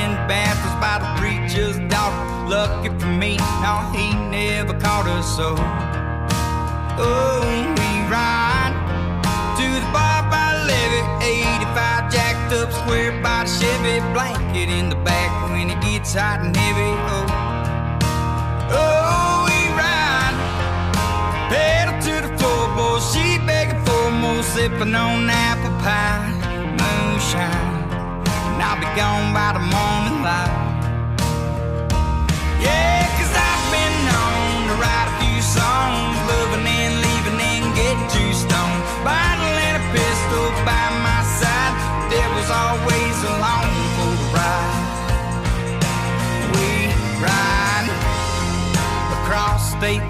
in the bath was by the preacher's daughter. Lucky for me, no, he never caught us, so oh, we ride to the bar by the levee, 85 jacked up square by the Chevy, blanket in the back when it gets hot and heavy. Oh, we ride, pedal to the floorboard, she begging for more, sipping on apple pie, moonshine, and I'll be gone by the morning light. Yeah, 'cause I've been known to write a few songs, loving and leaving and getting too stoned, bottle and a pistol by my side, there was always along for the ride. We ride across state